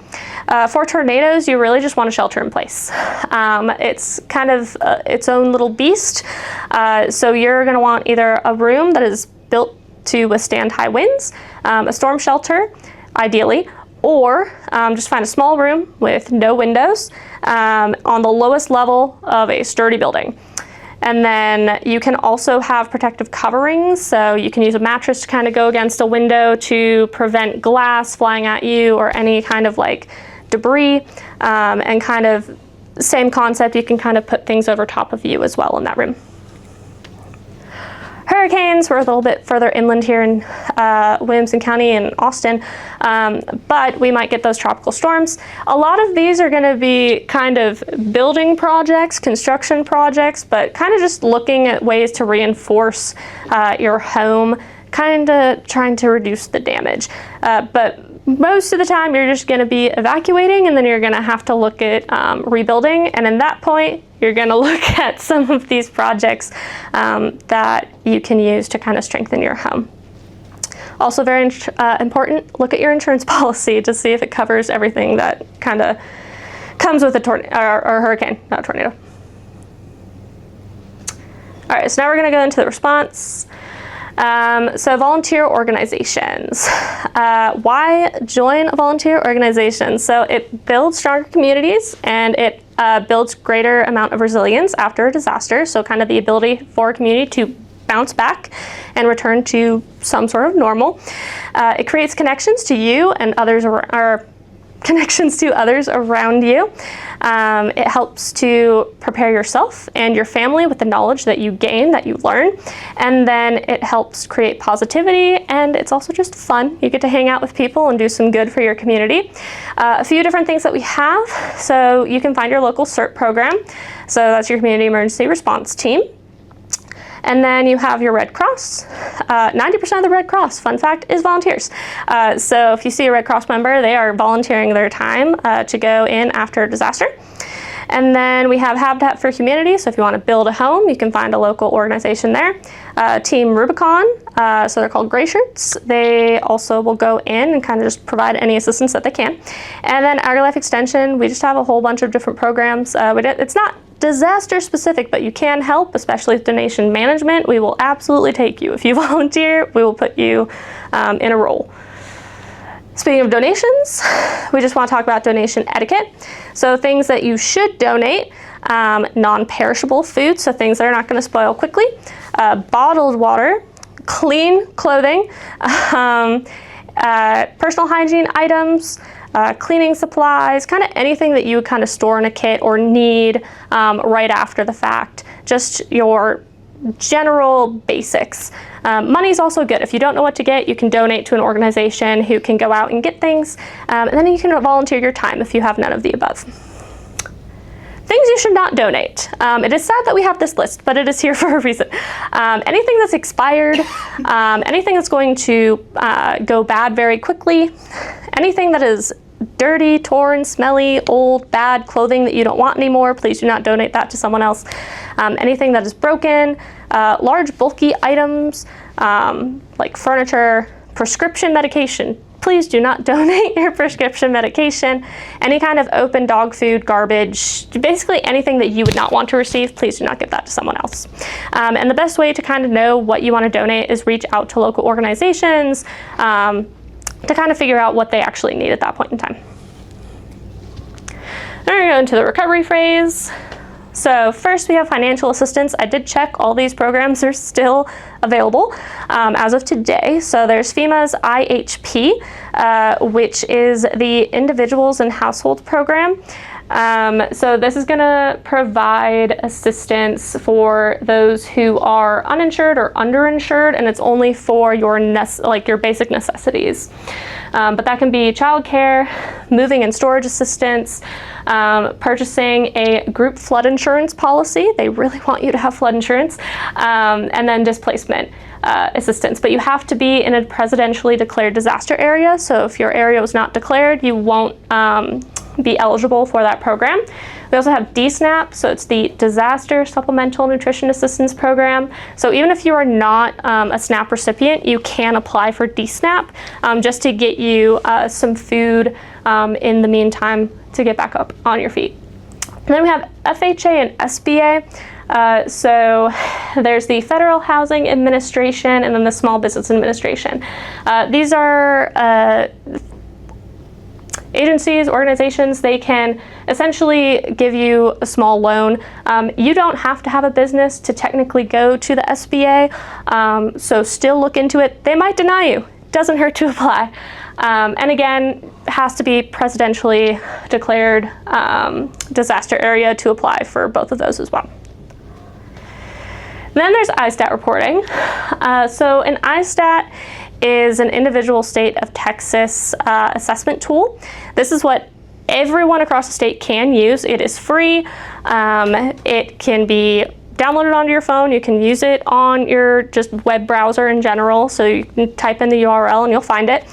For tornadoes, you really just want a shelter in place. It's kind of its own little beast. So you're gonna want either a room that is built to withstand high winds, a storm shelter, ideally, or just find a small room with no windows on the lowest level of a sturdy building. And then you can also have protective coverings, so you can use a mattress to kind of go against a window to prevent glass flying at you or any kind of like debris, and kind of same concept, you can kind of put things over top of you as well in that room. Hurricanes, we're a little bit further inland here in Williamson County and Austin, but we might get those tropical storms. A lot of these are gonna be kind of building projects, construction projects, but kind of just looking at ways to reinforce your home, kind of trying to reduce the damage. But most of the time you're just gonna be evacuating, and then you're gonna have to look at rebuilding, and in that point, you're gonna look at some of these projects that you can use to kind of strengthen your home. Also very important, look at your insurance policy to see if it covers everything that kind of comes with a hurricane, not a tornado. All right, so now we're gonna go into the response. So volunteer organizations. Why join a volunteer organization? So it builds stronger communities, and it builds greater amount of resilience after a disaster. So kind of the ability for a community to bounce back and return to some sort of normal. It creates connections to you and others connections to others around you. It helps to prepare yourself and your family with the knowledge that you gain, that you learn, and then it helps create positivity, and it's also just fun. You get to hang out with people and do some good for your community. A few different things that we have. So you can find your local CERT program. So that's your Community Emergency Response Team. And then you have your Red Cross. 90% of the Red Cross, fun fact, is volunteers. So if you see a Red Cross member, they are volunteering their time to go in after a disaster. And then we have Habitat for Humanity. So if you want to build a home, you can find a local organization there. Team Rubicon, so they're called Gray Shirts. They also will go in and kind of just provide any assistance that they can. And then AgriLife Extension, we just have a whole bunch of different programs. It's not disaster specific, but you can help, especially with donation management. We will absolutely take you. If you volunteer, we will put you in a role. Speaking of donations, we just want to talk about donation etiquette. So things that you should donate, non-perishable food, so things that are not going to spoil quickly, bottled water, clean clothing, personal hygiene items, cleaning supplies, kind of anything that you would kind of store in a kit or need right after the fact. Just your general basics. Money's also good. If you don't know what to get, you can donate to an organization who can go out and get things, and then you can volunteer your time if you have none of the above. Things you should not donate. It is sad that we have this list, but it is here for a reason. Anything that's expired, anything that's going to go bad very quickly, anything that is dirty, torn, smelly, old, bad clothing that you don't want anymore, please do not donate that to someone else. Anything that is broken, large bulky items like furniture, prescription medication, please do not donate your prescription medication. Any kind of open dog food, garbage, basically anything that you would not want to receive, please do not give that to someone else. And the best way to kind of know what you want to donate is reach out to local organizations to kind of figure out what they actually need at that point in time. Then we're going to go into the recovery phase. So first we have financial assistance. I did check all these programs are still available as of today. So there's FEMA's IHP, which is the Individuals and Household Program. So this is going to provide assistance for those who are uninsured or underinsured, and it's only for your basic necessities. But that can be childcare, moving and storage assistance, purchasing a group flood insurance policy. They really want you to have flood insurance, and then displacement assistance. But you have to be in a presidentially declared disaster area. So if your area was not declared, you won't be eligible for that program. We also have DSNAP, so it's the Disaster Supplemental Nutrition Assistance Program. So even if you are not a SNAP recipient, you can apply for DSNAP just to get you some food in the meantime to get back up on your feet. And then we have FHA and SBA. So there's the Federal Housing Administration and then the Small Business Administration. These are agencies, organizations. They can essentially give you a small loan. You don't have to have a business to technically go to the SBA, so still look into it. They might deny you. Doesn't hurt to apply. And again, has to be presidentially declared disaster area to apply for both of those as well. Then there's ISTAT reporting. So an ISTAT is an individual state of Texas assessment tool. This is what everyone across the state can use. It is free. It can be downloaded onto your phone. You can use it on your just web browser in general. So you can type in the URL and you'll find it.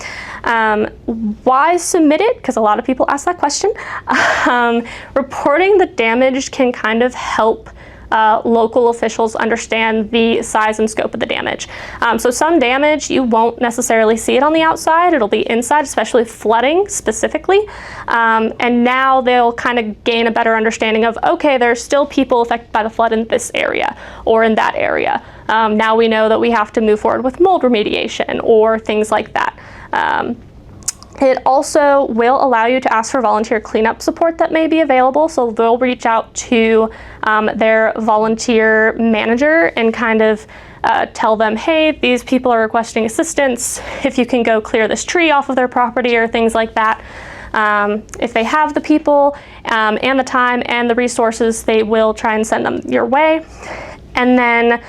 Why submit it? Because a lot of people ask that question. Reporting the damage can kind of help local officials understand the size and scope of the damage. So some damage, you won't necessarily see it on the outside. It'll be inside, especially flooding specifically. And now they'll kind of gain a better understanding of, okay, there's still people affected by the flood in this area or in that area. Now we know that we have to move forward with mold remediation or things like that. It also will allow you to ask for volunteer cleanup support that may be available. So they'll reach out to their volunteer manager and kind of tell them, hey, these people are requesting assistance. If you can go clear this tree off of their property or things like that. If they have the people and the time and the resources, they will try and send them your way. And then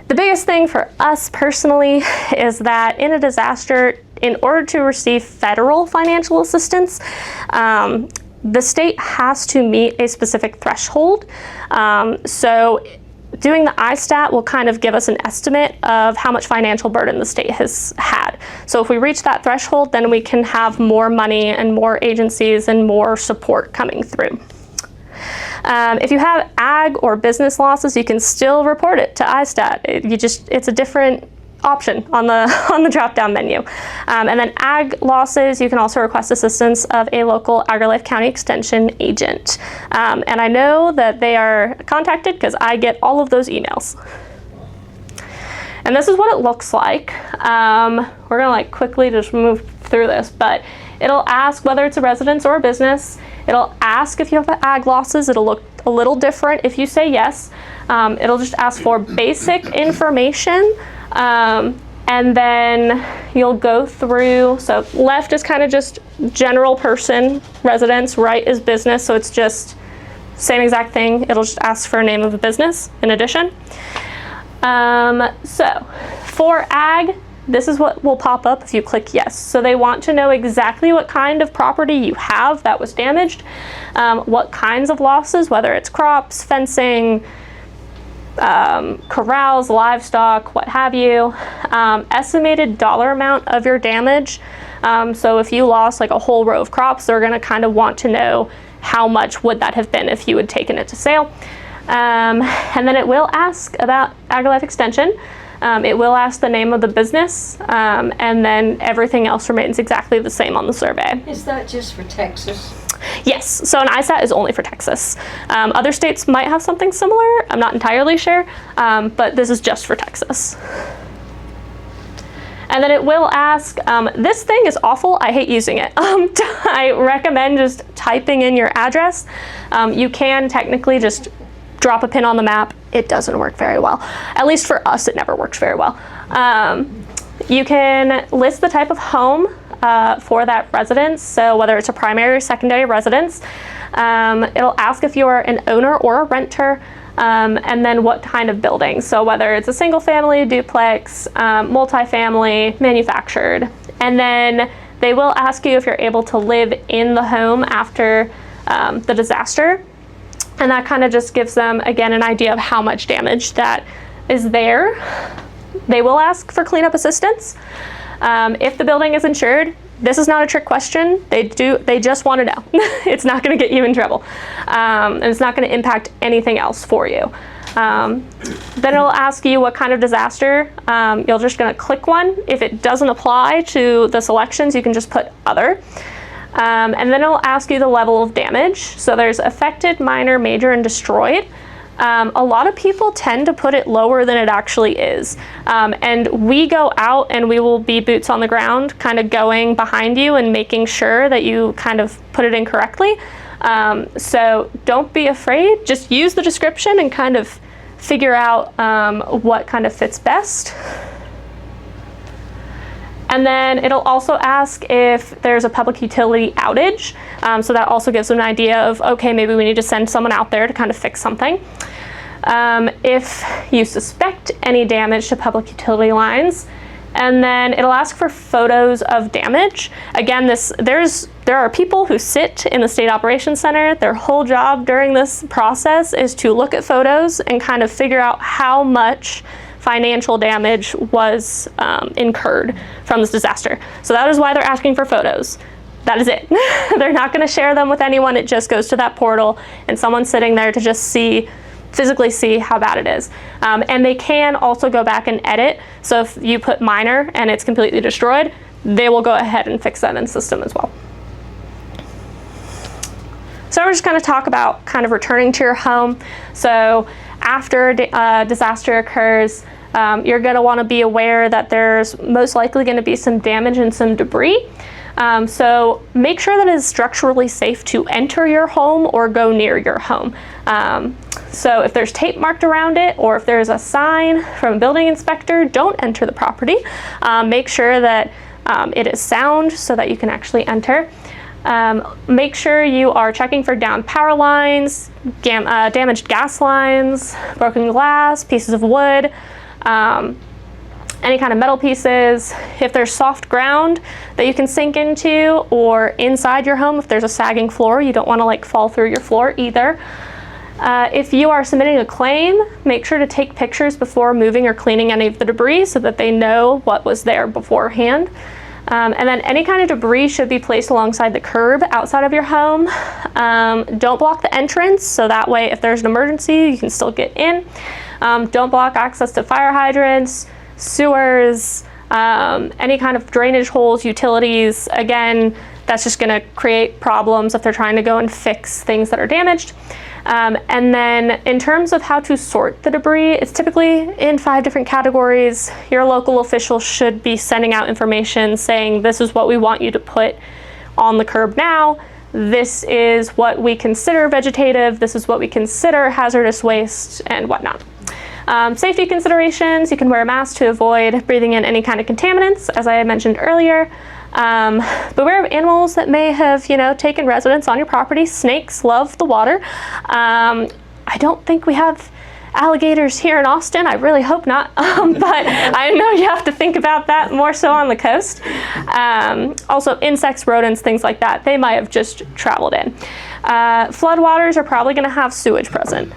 the biggest thing for us personally is that in a disaster, in order to receive federal financial assistance, the state has to meet a specific threshold. So doing the ISTAT will kind of give us an estimate of how much financial burden the state has had. So if we reach that threshold, then we can have more money and more agencies and more support coming through. If you have ag or business losses, you can still report it to ISTAT. It's a different option on the drop-down menu. And then ag losses, you can also request assistance of a local AgriLife County Extension agent. And I know that they are contacted because I get all of those emails. And this is what it looks like. We're gonna quickly just move through this, but it'll ask whether it's a residence or a business. It'll ask if you have ag losses. It'll look a little different if you say yes. It'll just ask for basic information. And then you'll go through, so left is kind of just general person, residence, right is business, so it's just same exact thing. It'll just ask for a name of a business in addition. So for ag, this is what will pop up if you click yes. So they want to know exactly what kind of property you have that was damaged, what kinds of losses, whether it's crops, fencing, corrals, livestock, what have you, estimated dollar amount of your damage. So if you lost like a whole row of crops, they're gonna kind of want to know how much would that have been if you had taken it to sale. And then it will ask about AgriLife Extension. It will ask the name of the business, and then everything else remains exactly the same on the survey. Is that just for Texas? Yes, so an ISAT is only for Texas. Other states might have something similar, I'm not entirely sure, but this is just for Texas. And then it will ask, this thing is awful, I hate using it. I recommend just typing in your address. You can technically just drop a pin on the map. It doesn't work very well. At least for us, it never works very well. You can list the type of home for that residence, so whether it's a primary or secondary residence. It'll ask if you are an owner or a renter, and then what kind of building. So whether it's a single family, duplex, multifamily, manufactured. And then they will ask you if you're able to live in the home after the disaster. And that kind of just gives them, again, an idea of how much damage that is there. They will ask for cleanup assistance. If the building is insured, this is not a trick question. They just want to know. It's not going to get you in trouble. And it's not going to impact anything else for you. Then it'll ask you what kind of disaster. You're just going to click one. If it doesn't apply to the selections, you can just put other. And then it'll ask you the level of damage. So there's affected, minor, major, and destroyed. A lot of people tend to put it lower than it actually is. And we go out and we will be boots on the ground, kind of going behind you and making sure that you kind of put it in correctly. So don't be afraid, just use the description and kind of figure out what kind of fits best. And then it'll also ask if there's a public utility outage. So that also gives them an idea of, okay, maybe we need to send someone out there to kind of fix something. If you suspect any damage to public utility lines, and then it'll ask for photos of damage. Again, there are people who sit in the State Operations Center. Their whole job during this process is to look at photos and kind of figure out how much financial damage was incurred from this disaster. So that is why they're asking for photos. That is it. They're not going to share them with anyone. It just goes to that portal and someone's sitting there to just physically see how bad it is. And they can also go back and edit. So if you put minor and it's completely destroyed, they will go ahead and fix that in system as well. So we're just going to talk about kind of returning to your home. So after a disaster occurs, you're going to want to be aware that there's most likely going to be some damage and some debris. So make sure that it is structurally safe to enter your home or go near your home. So if there's tape marked around it, or if there's a sign from a building inspector, don't enter the property. Make sure that it is sound so that you can actually enter. Make sure you are checking for downed power lines, damaged gas lines, broken glass, pieces of wood, any kind of metal pieces. If there's soft ground that you can sink into, or inside your home, if there's a sagging floor, you don't want to like fall through your floor either. If you are submitting a claim, make sure to take pictures before moving or cleaning any of the debris so that they know what was there beforehand. And then any kind of debris should be placed alongside the curb outside of your home. Don't block the entrance, so that way if there's an emergency, you can still get in. Don't block access to fire hydrants, sewers, any kind of drainage holes, utilities. Again, that's just gonna create problems if they're trying to go and fix things that are damaged. And then in terms of how to sort the debris, it's typically in 5 different categories. Your local official should be sending out information saying, this is what we want you to put on the curb now. This is what we consider vegetative. This is what we consider hazardous waste and whatnot. Safety considerations, you can wear a mask to avoid breathing in any kind of contaminants, as I had mentioned earlier. Beware of animals that may have, taken residence on your property. Snakes love the water. I don't think we have alligators here in Austin. I really hope not. But I know you have to think about that more so on the coast. Also insects, rodents, things like that, they might have just traveled in. Floodwaters are probably going to have sewage present.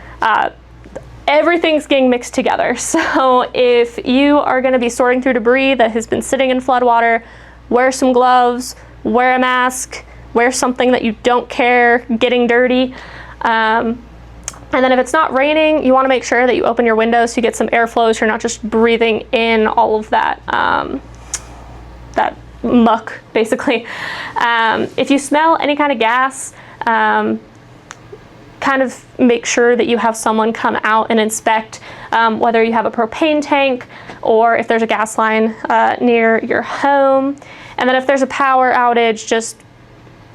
Everything's getting mixed together. So if you are going to be sorting through debris that has been sitting in floodwater, wear some gloves, wear a mask, wear something that you don't care getting dirty. And then if it's not raining, you want to make sure that you open your windows so you get some airflow so you're not just breathing in all of that, that muck, basically. If you smell any kind of gas, kind of make sure that you have someone come out and inspect whether you have a propane tank or if there's a gas line near your home. And then if there's a power outage, just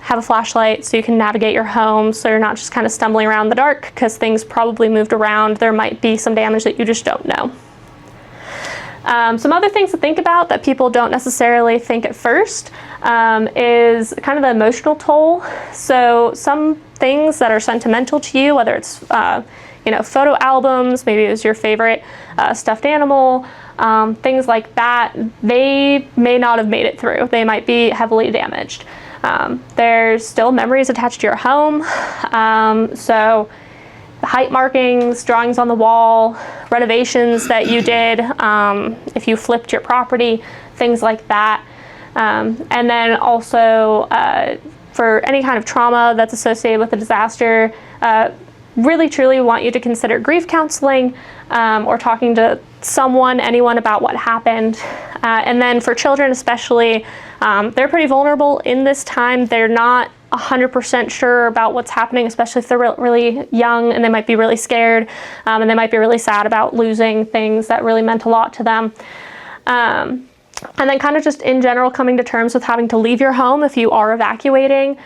have a flashlight so you can navigate your home so you're not just kind of stumbling around in the dark because things probably moved around. There might be some damage that you just don't know. Some other things to think about that people don't necessarily think at first is kind of the emotional toll. So some things that are sentimental to you, whether it's photo albums, maybe it was your favorite stuffed animal, things like that, they may not have made it through. They might be heavily damaged. There's still memories attached to your home. So height markings, drawings on the wall, renovations that you did, if you flipped your property, things like that. And then also for any kind of trauma that's associated with a disaster, really truly want you to consider grief counseling or talking to anyone about what happened. And then for children especially, they're pretty vulnerable in this time. They're not 100% sure about what's happening, especially if they're really young, and they might be really scared, and they might be really sad about losing things that really meant a lot to them. And then kind of just in general coming to terms with having to leave your home if you are evacuating.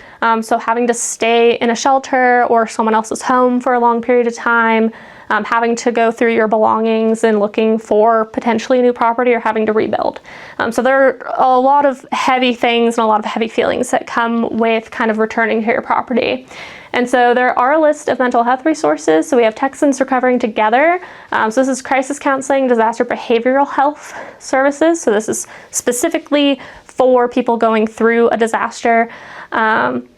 So having to stay in a shelter or someone else's home for a long period of time, having to go through your belongings and looking for potentially a new property or having to rebuild. So there are a lot of heavy things and a lot of heavy feelings that come with kind of returning to your property. And so there are a list of mental health resources. So we have Texans Recovering Together. So this is crisis counseling, disaster behavioral health services. So this is specifically for people going through a disaster. And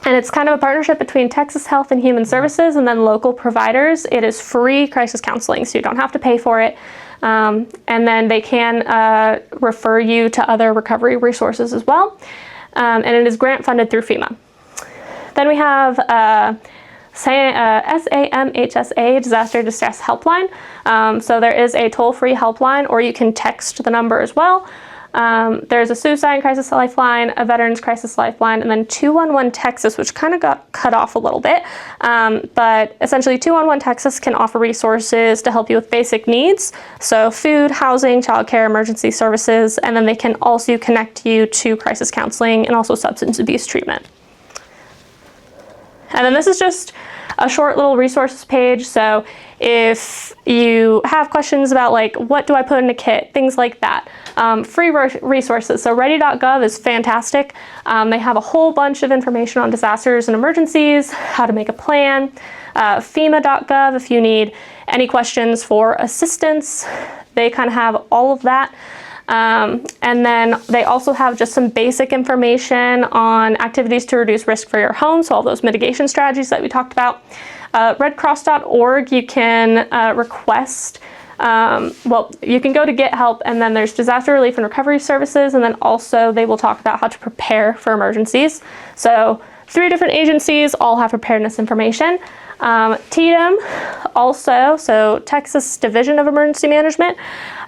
it's kind of a partnership between Texas Health and Human Services and then local providers. It is free crisis counseling, so you don't have to pay for it. And then they can refer you to other recovery resources as well. And it is grant funded through FEMA. Then we have SAMHSA, Disaster Distress Helpline. So there is a toll-free helpline, or you can text the number as well. There's a suicide crisis lifeline, a veterans crisis lifeline, and then 211 Texas, which kind of got cut off a little bit. But essentially 211 Texas can offer resources to help you with basic needs. So food, housing, childcare, emergency services, and then they can also connect you to crisis counseling and also substance abuse treatment. And then this is just a short little resources page. So if you have questions about like, what do I put in a kit, things like that. Free resources. So ready.gov is fantastic. They have a whole bunch of information on disasters and emergencies, how to make a plan. FEMA.gov if you need any questions for assistance. They kind of have all of that. And then they also have just some basic information on activities to reduce risk for your home, so all those mitigation strategies that we talked about. Redcross.org, you can request, you can go to Get Help, and then there's Disaster Relief and Recovery Services, and then also they will talk about how to prepare for emergencies. So 3 different agencies all have preparedness information. TDM also, so Texas Division of Emergency Management,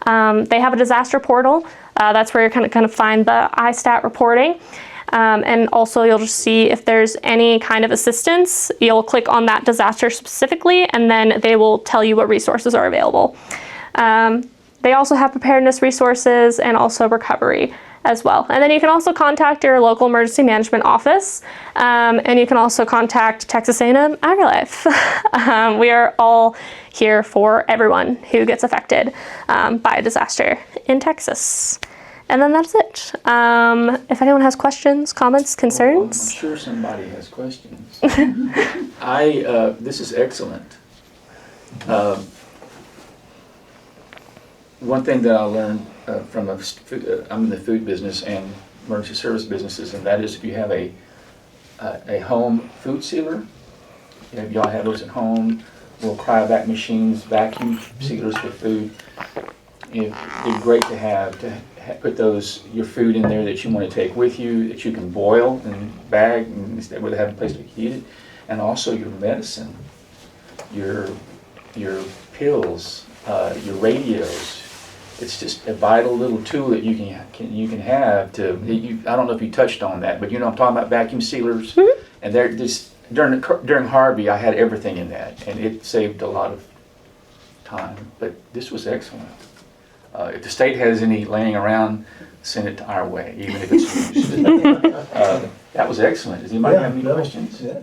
they have a disaster portal. That's where you're kind of find the ISTAT reporting. And also you'll just see if there's any kind of assistance. You'll click on that disaster specifically, and then they will tell you what resources are available. They also have preparedness resources and also recovery as well. And then you can also contact your local emergency management office, and you can also contact Texas A&M AgriLife. We are all here for everyone who gets affected by a disaster in Texas. And then that's it. If anyone has questions, comments, concerns. I'm sure somebody has questions. This is excellent. One thing that I learned I'm in the food business and emergency service businesses, and that is if you have a home food sealer, y'all have those at home, little cryovac machines, vacuum sealers for food. It'd be great to have put your food in there that you want to take with you, that you can boil and bag, and where they have a place to heat it, and also your medicine, your pills, your radios. It's just a vital little tool that you can have to. I don't know if you touched on that, but I'm talking about vacuum sealers, and they're just during Harvey, I had everything in that, and it saved a lot of time. But this was excellent. If the state has any laying around, send it to our way, even if it's used. That was excellent. Does anybody have any questions? Yeah.